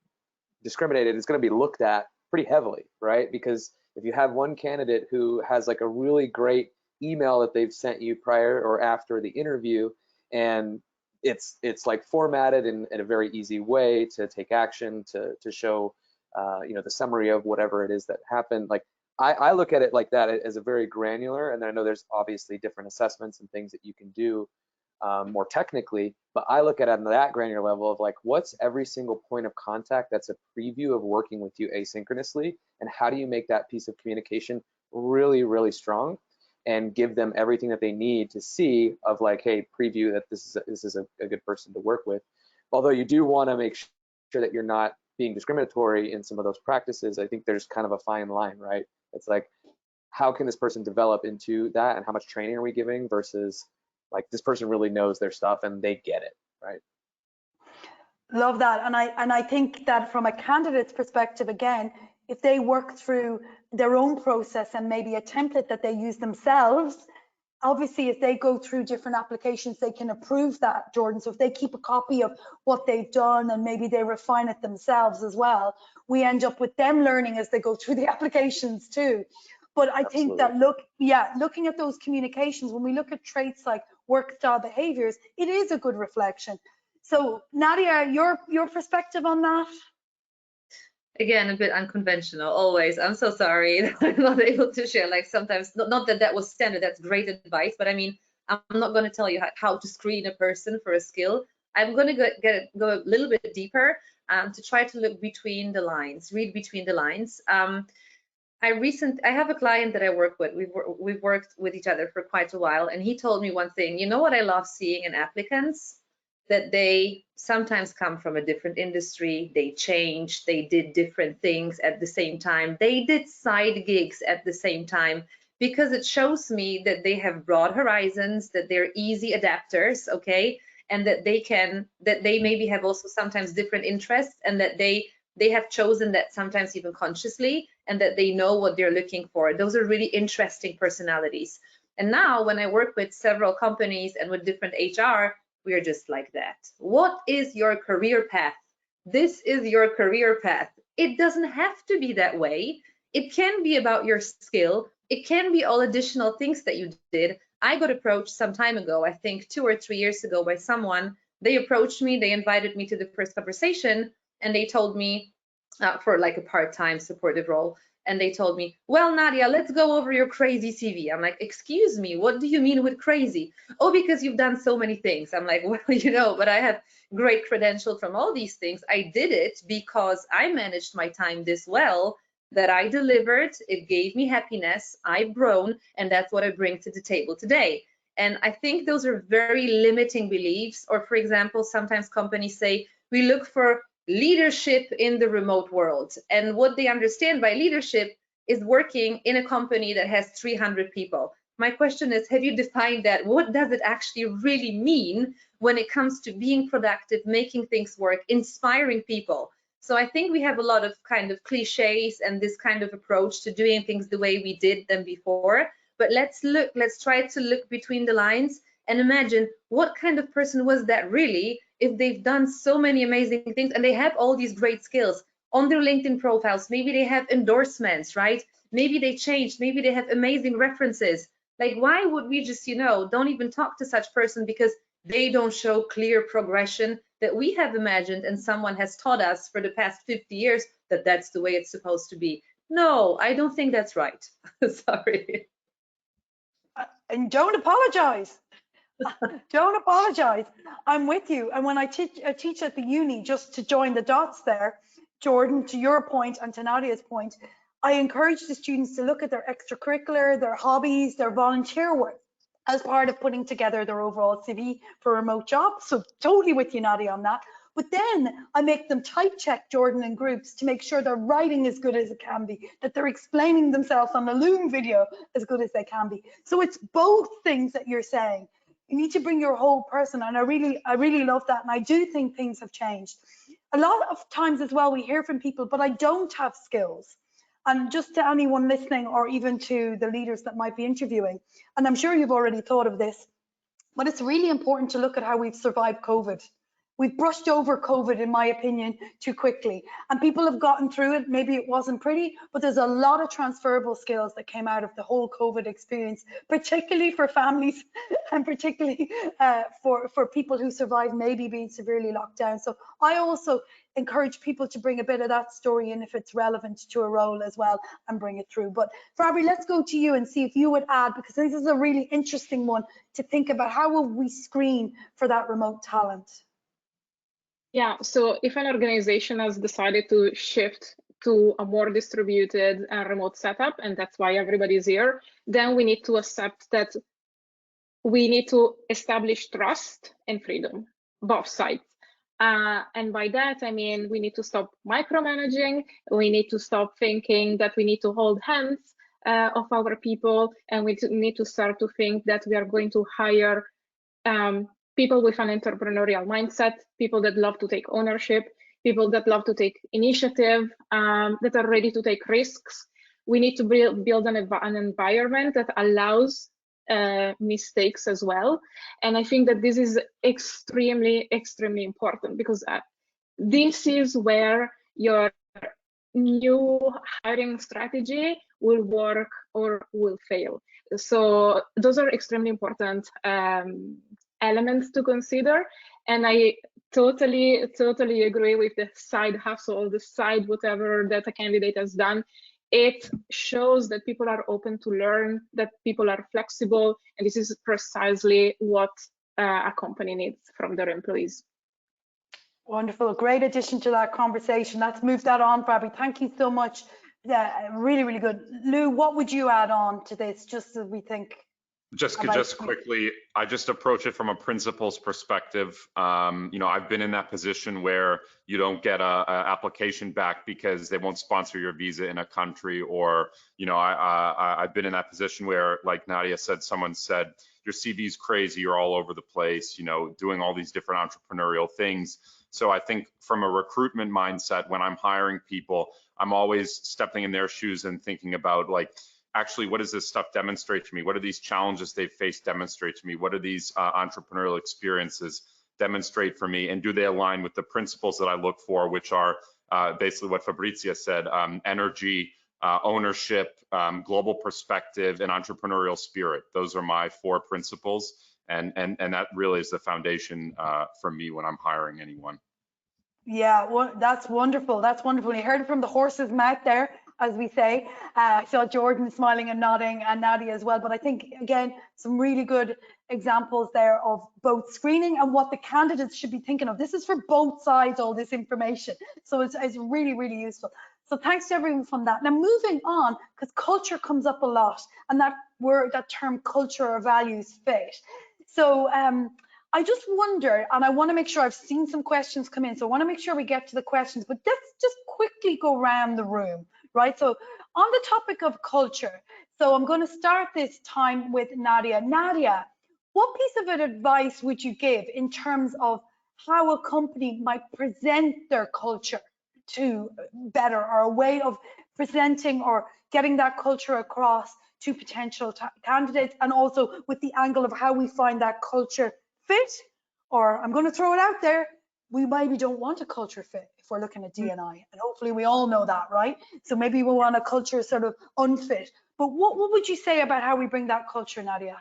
discriminated. It's going to be looked at pretty heavily, right? Because if you have one candidate who has like a really great email that they've sent you prior or after the interview, and it's like formatted in a very easy way to take action, to show the summary of whatever it is that happened. Like, I look at it like that as a very granular, and I know there's obviously different assessments and things that you can do more technically, but I look at it on that granular level of like, what's every single point of contact that's a preview of working with you asynchronously, and how do you make that piece of communication really, really strong and give them everything that they need to see of like, hey, preview that this is a good person to work with. Although you do want to make sure that you're not being discriminatory in some of those practices. I think there's kind of a fine line, right? It's like, how can this person develop into that, and how much training are we giving versus like, this person really knows their stuff and they get it, right? Love that. And I think that from a candidate's perspective, again, if they work through their own process and maybe a template that they use themselves, obviously if they go through different applications, they can approve that, Jordan. So if they keep a copy of what they've done and maybe they refine it themselves as well, we end up with them learning as they go through the applications too. But I think that looking at those communications, when we look at traits like work style behaviors, it is a good reflection. So Nadia, your perspective on that? Again, a bit unconventional, always. I'm so sorry that I'm not able to share, like sometimes, not that that was standard, that's great advice, but I mean, I'm not going to tell you how to screen a person for a skill. I'm going to go a little bit deeper to try to look between the lines, read between the lines. I have a client that I work with. We've worked with each other for quite a while, and he told me one thing. You know what I love seeing in applicants? That they sometimes come from a different industry, they changed, they did different things at the same time, they did side gigs at the same time, because it shows me that they have broad horizons, that they're easy adapters, okay, and that they maybe have also sometimes different interests, and that they have chosen that sometimes even consciously, and that they know what they're looking for. Those are really interesting personalities. And now when I work with several companies and with different HR, we're just like that. What is your career path? This is your career path. It doesn't have to be that way. It can be about your skill. It can be all additional things that you did. I got approached some time ago, I think 2 or 3 years ago, by someone. They approached me, they invited me to the first conversation, and they told me for like a part-time supportive role. And they told me, well, Nadia, let's go over your crazy CV. I'm like, excuse me, what do you mean with crazy? Oh, because you've done so many things. I'm like, well, but I have great credentials from all these things. I did it because I managed my time this well, that I delivered. It gave me happiness. I've grown, and that's what I bring to the table today. And I think those are very limiting beliefs. Or for example, sometimes companies say, we look for leadership in the remote world. And what they understand by leadership is working in a company that has 300 people. My question is, have you defined that? What does it actually really mean when it comes to being productive, making things work, inspiring people? So I think we have a lot of kind of cliches and this kind of approach to doing things the way we did them before. But let's try to look between the lines and imagine what kind of person was that really, if they've done so many amazing things and they have all these great skills on their LinkedIn profiles. Maybe they have endorsements, right? Maybe they changed, maybe they have amazing references. Like, why would we just, don't even talk to such person because they don't show clear progression that we have imagined and someone has taught us for the past 50 years that that's the way it's supposed to be. No, I don't think that's right. Sorry. And don't apologize. Don't apologize. I'm with you. And when I teach at the uni, just to join the dots there, Jordan, to your point and to Nadia's point, I encourage the students to look at their extracurricular, their hobbies, their volunteer work as part of putting together their overall CV for a remote job. So totally with you, Nadia, on that. But then I make them type check Jordan in groups to make sure their writing is good as it can be, that they're explaining themselves on the Loom video as good as they can be. So it's both things that you're saying. You need to bring your whole person, and I really love that, and I do think things have changed. A lot of times as well, we hear from people, but I don't have skills. And just to anyone listening, or even to the leaders that might be interviewing, and I'm sure you've already thought of this, but it's really important to look at how we've survived COVID. We've brushed over COVID, in my opinion, too quickly. And people have gotten through it. Maybe it wasn't pretty, but there's a lot of transferable skills that came out of the whole COVID experience, particularly for families and particularly for people who survived maybe being severely locked down. So I also encourage people to bring a bit of that story in if it's relevant to a role as well, and bring it through. But Fabri, let's go to you and see if you would add, because this is a really interesting one to think about. How will we screen for that remote talent? Yeah, so if an organization has decided to shift to a more distributed and remote setup, and that's why everybody's here, then we need to accept that we need to establish trust and freedom, both sides. And by that, I mean, we need to stop micromanaging. We need to stop thinking that we need to hold hands of our people, and we need to start to think that we are going to hire people with an entrepreneurial mindset, people that love to take ownership, people that love to take initiative, that are ready to take risks. We need to build an environment that allows mistakes as well. And I think that this is extremely, extremely important, because this is where your new hiring strategy will work or will fail. So those are extremely important elements to consider. And I totally agree with the side hustle, the side whatever that a candidate has done. It shows that people are open to learn, that people are flexible, and this is precisely what a company needs from their employees. Wonderful, great addition to that conversation. Let's move that on, Fabri. Thank you so much. Really good. Lou, what would you add on to this, just as we think? Just quickly, I just approach it from a principles perspective. You know, I've been in that position where you don't get a application back because they won't sponsor your visa in a country, or you know, I've been in that position where, like Nadia said, someone said your CV's crazy, you're all over the place, you know, doing all these different entrepreneurial things. So I think from a recruitment mindset, when I'm hiring people, I'm always stepping in their shoes and thinking about, like, actually, what does this stuff demonstrate to me? What are these challenges they've faced demonstrate to me? What are these entrepreneurial experiences demonstrate for me? And do they align with the principles that I look for, which are basically what Fabrizia said, energy, ownership, global perspective, and entrepreneurial spirit. Those are my 4 principles. And that really is the foundation for me when I'm hiring anyone. Yeah, well, that's wonderful. That's wonderful. You heard it from the horse's mouth there, as we say. I saw Jordan smiling and nodding, and Nadia as well. But I think, again, some really good examples there of both screening and what the candidates should be thinking of. This is for both sides, all this information. So it's really, really useful. So thanks to everyone from that. Now moving on, because culture comes up a lot, and that term culture or values fit. So I just wonder, and I want to make sure, I've seen some questions come in, so I want to make sure we get to the questions, but let's just quickly go around the room, right? So on the topic of culture, so I'm going to start this time with Nadia. Nadia, what piece of advice would you give in terms of how a company might present their culture to better, or a way of presenting or getting that culture across to potential candidates, and also with the angle of how we find that culture fit? Or I'm going to throw it out there, we maybe don't want a culture fit if we're looking at D&I, and hopefully we all know that, right? So maybe we want a culture sort of unfit. But what would you say about how we bring that culture, Nadia?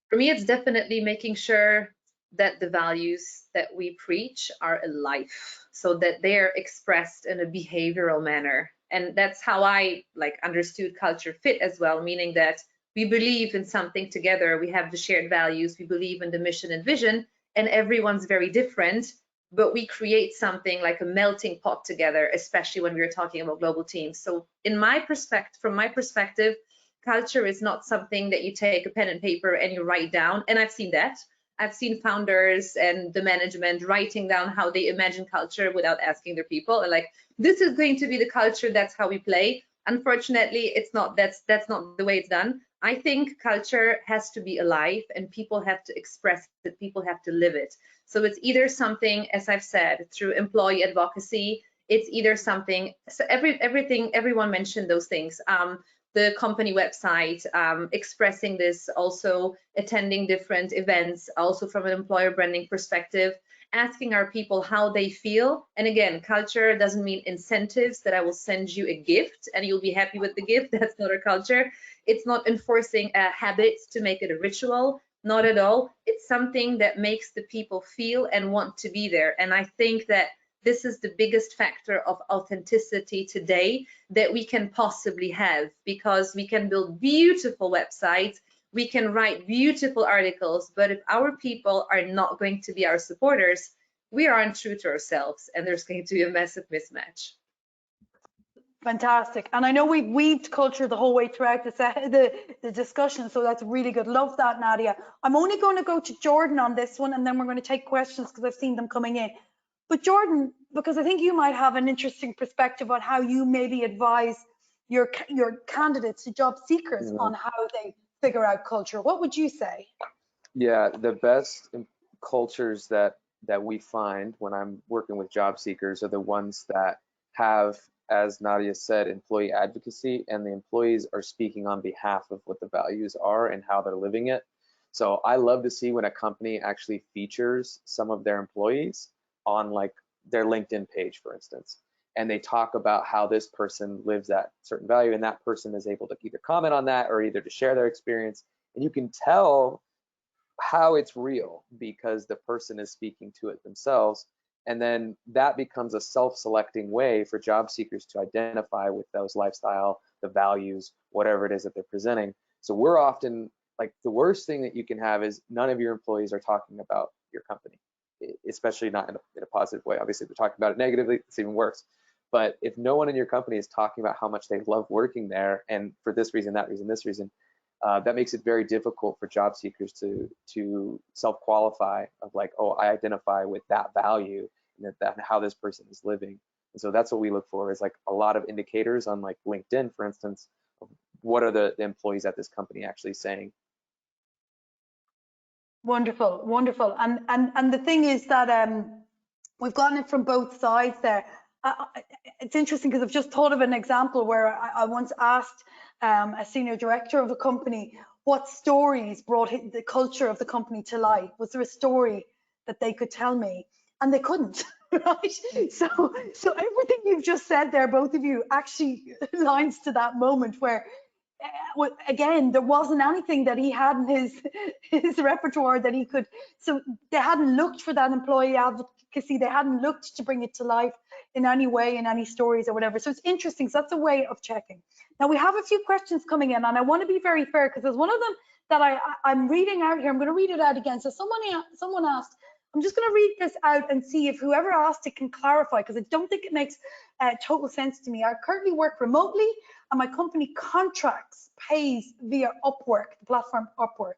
For me, it's definitely making sure that the values that we preach are alive, so that they're expressed in a behavioral manner. And that's how I understood culture fit as well, meaning that we believe in something together, we have the shared values, we believe in the mission and vision, and everyone's very different, but we create something like a melting pot together, especially when we're talking about global teams. So from my perspective, culture is not something that you take a pen and paper and you write down, and I've seen that. I've seen founders and the management writing down how they imagine culture without asking their people, and like, this is going to be the culture, that's how we play. Unfortunately, it's not, that's not the way it's done. I think culture has to be alive and people have to express it, people have to live it. So it's either something, as I've said, through employee advocacy, it's either something, so everyone mentioned those things. The company website, expressing this, also attending different events, also from an employer branding perspective, asking our people how they feel. And again, culture doesn't mean incentives that I will send you a gift and you'll be happy with the gift. That's not our culture. It's not enforcing habits to make it a ritual, not at all. It's something that makes the people feel and want to be there. And I think that this is the biggest factor of authenticity today that we can possibly have, because we can build beautiful websites, we can write beautiful articles, but if our people are not going to be our supporters, we aren't true to ourselves, and there's going to be a massive mismatch. Fantastic. And I know we've weaved culture the whole way throughout the discussion, so that's really good. Love that, Nadia. I'm only going to go to Jordan on this one, and then we're going to take questions because I've seen them coming in. But Jordan, because I think you might have an interesting perspective on how you maybe advise your candidates, your job seekers, on how they figure out culture. What would you say? Yeah, the best cultures that we find when I'm working with job seekers are the ones that have, as Nadia said, employee advocacy, and the employees are speaking on behalf of what the values are and how they're living it. So I love to see when a company actually features some of their employees on like their LinkedIn page, for instance, and they talk about how this person lives that certain value, and that person is able to either comment on that or either to share their experience. And you can tell how it's real because the person is speaking to it themselves. And then that becomes a self-selecting way for job seekers to identify with those lifestyle, the values, whatever it is that they're presenting. So we're often like, the worst thing that you can have is none of your employees are talking about your company, especially not in a positive way. Obviously, if they're talking about it negatively, it's even worse. But if no one in your company is talking about how much they love working there, and for this reason, that reason, this reason, that makes it very difficult for job seekers to self-qualify of like, oh, I identify with that value and that how this person is living. And so that's what we look for, is like a lot of indicators on like LinkedIn, for instance, of what are the employees at this company actually saying. Wonderful, wonderful. And the thing is that we've gotten it from both sides there. It's interesting because I've just thought of an example where I once asked a senior director of a company what stories brought the culture of the company to life. Was there a story that they could tell me? And they couldn't, right? So everything you've just said there, both of you, actually lines to that moment where, again, there wasn't anything that he had in his repertoire that he could. So they hadn't looked for that employee advocacy. They hadn't looked to bring it to life in any way, in any stories or whatever. So it's interesting. So that's a way of checking. Now we have a few questions coming in, and I want to be very fair because there's one of them that I'm reading out here. I'm going to read it out again. So someone asked, I'm just going to read this out and see if whoever asked it can clarify, because I don't think it makes total sense to me. I currently work remotely and my company contracts, pays via Upwork, the platform Upwork.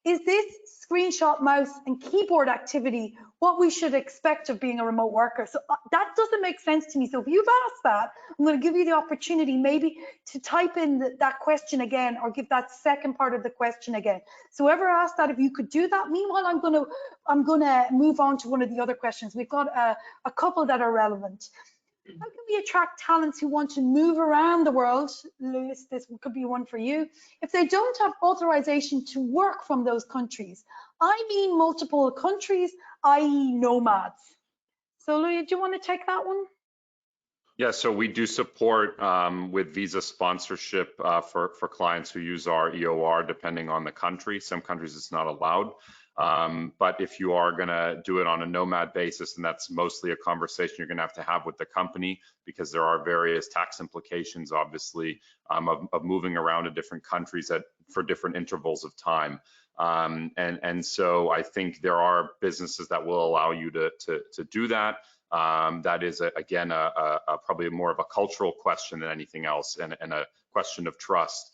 Is this screenshot mouse and keyboard activity what we should expect of being a remote worker? So that doesn't make sense to me. So if you've asked that, I'm going to give you the opportunity maybe to type in that question again, or give that second part of the question again. So whoever asked that, if you could do that. Meanwhile, I'm going to move on to one of the other questions. We've got a couple that are relevant. How can we attract talents who want to move around the world? Lewis, this could be one for you. If they don't have authorization to work from those countries, I mean multiple countries, i.e. nomads. So Louis, do you want to take that one? Yeah, so we do support with visa sponsorship for clients who use our EOR, depending on the country. Some countries it's not allowed. But if you are going to do it on a nomad basis, and that's mostly a conversation you're going to have with the company, because there are various tax implications, obviously, of moving around to different countries for different intervals of time. And so I think there are businesses that will allow you to do that. That is, again, probably more of a cultural question than anything else, and a question of trust.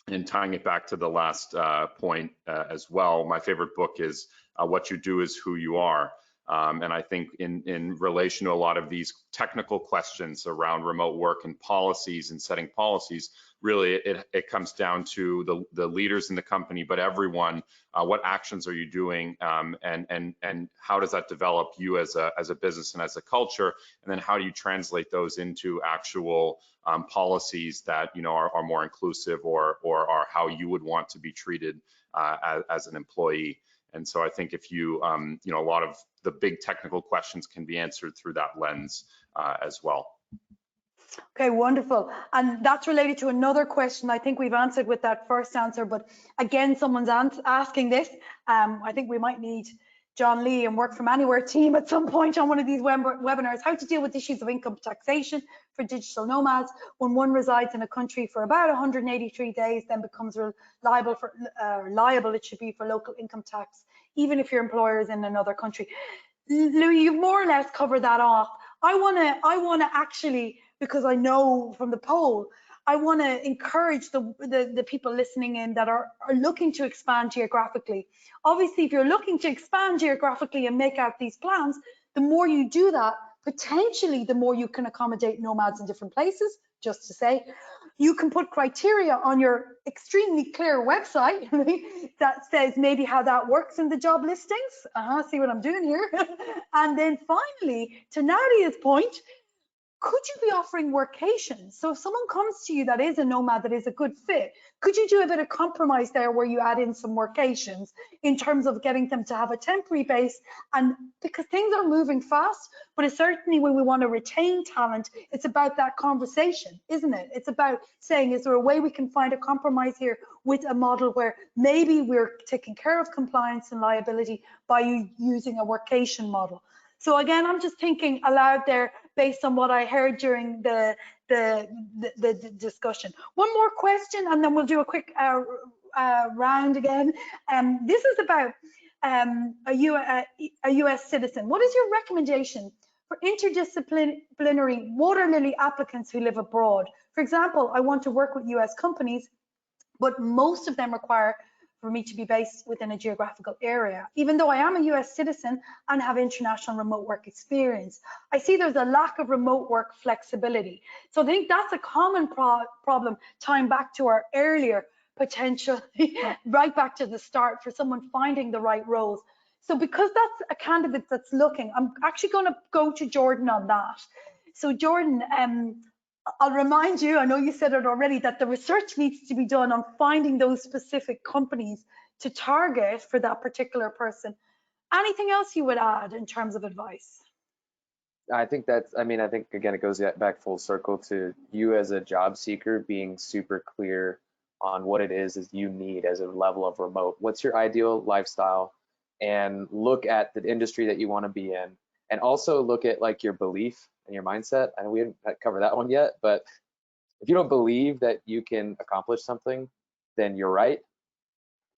And tying it back to the last point as well, my favorite book is What You Do Is Who You Are. And I think in relation to a lot of these technical questions around remote work and policies and setting policies, really it comes down to the leaders in the company, but everyone, what actions are you doing, and how does that develop you as a business and as a culture, and then how do you translate those into actual policies that are more inclusive or are how you would want to be treated as an employee. And so I think if you, a lot of the big technical questions can be answered through that lens as well. Okay, wonderful. And that's related to another question I think we've answered with that first answer, but again, someone's asking this. I think we might need John Lee and Work From Anywhere team at some point on one of these webinars, how to deal with issues of income taxation for digital nomads when one resides in a country for about 183 days, then becomes liable, it should be, for local income tax, even if your employer is in another country. Louis, you've more or less covered that off. I wanna actually, because I know from the poll, I want to encourage the people listening in that are looking to expand geographically. Obviously, if you're looking to expand geographically and make out these plans, the more you do that, potentially the more you can accommodate nomads in different places. Just to say, you can put criteria on your extremely clear website that says maybe how that works in the job listings. See what I'm doing here? And then finally, to Nadia's point, could you be offering workations? So if someone comes to you that is a nomad, that is a good fit, could you do a bit of compromise there where you add in some workations in terms of getting them to have a temporary base? And because things are moving fast, but it's certainly when we want to retain talent, it's about that conversation, isn't it? It's about saying, is there a way we can find a compromise here with a model where maybe we're taking care of compliance and liability by using a workation model? So again, I'm just thinking aloud there based on what I heard during the discussion. One more question, and then we'll do a quick round again. This is about a US citizen. What is your recommendation for interdisciplinary water lily applicants who live abroad? For example, I want to work with US companies, but most of them require for me to be based within a geographical area. Even though I am a US citizen and have international remote work experience, I see there's a lack of remote work flexibility. So I think that's a common problem, tying back to our earlier potential, right back to the start, for someone finding the right roles. So because that's a candidate that's looking, I'm actually going to go to Jordan on that. So Jordan, I'll remind you, I know you said it already, that the research needs to be done on finding those specific companies to target for that particular person. Anything else you would add in terms of advice? I think that's, I think again, it goes back full circle to you as a job seeker being super clear on what it is you need as a level of remote. What's your ideal lifestyle? And look at the industry that you want to be in, and also look at like your belief and your mindset. And we didn't cover that one yet, but if you don't believe that you can accomplish something, then you're right.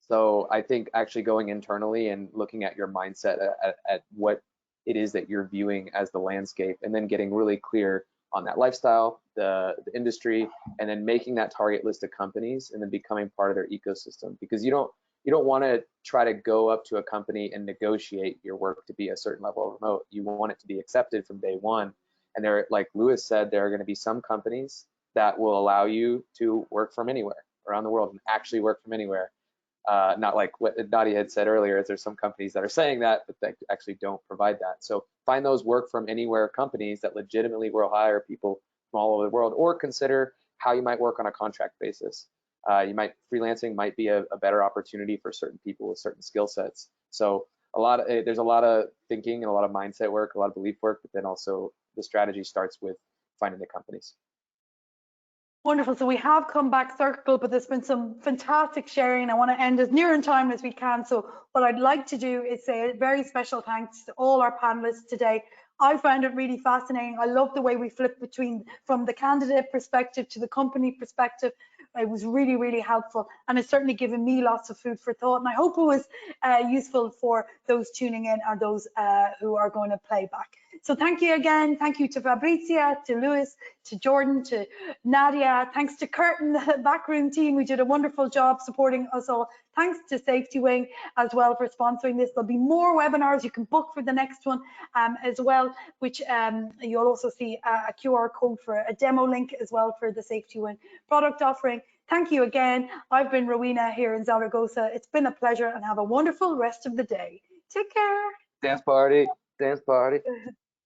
So I think actually going internally and looking at your mindset at what it is that you're viewing as the landscape, and then getting really clear on that lifestyle, the industry, and then making that target list of companies and then becoming part of their ecosystem. Because you don't want to try to go up to a company and negotiate your work to be a certain level of remote. You want it to be accepted from day one. And there, like Louis said, there are going to be some companies that will allow you to work from anywhere around the world and actually work from anywhere. Not like what Nadia had said earlier, is there's some companies that are saying that, but that actually don't provide that. So find those work from anywhere companies that legitimately will hire people from all over the world, or consider how you might work on a contract basis. Freelancing might be a better opportunity for certain people with certain skill sets. So there's a lot of thinking and a lot of mindset work, a lot of belief work, but then also the strategy starts with finding the companies. Wonderful. So we have come back circle, but there's been some fantastic sharing. I want to end as near in time as we can. So what I'd like to do is say a very special thanks to all our panelists today. I found it really fascinating. I love the way we flipped from the candidate perspective to the company perspective. It was really, really helpful, and it's certainly given me lots of food for thought. And I hope it was useful for those tuning in or those who are going to play back. So thank you again. Thank you to Fabrizia, to Lewis, to Jordan, to Nadia. Thanks to Kurt and the backroom team who did a wonderful job supporting us all. Thanks to SafetyWing as well for sponsoring this. There'll be more webinars you can book for the next one as well, which you'll also see a QR code for a demo link as well for the SafetyWing product offering. Thank you again. I've been Rowena here in Zaragoza. It's been a pleasure and have a wonderful rest of the day. Take care. Dance party. Dance party.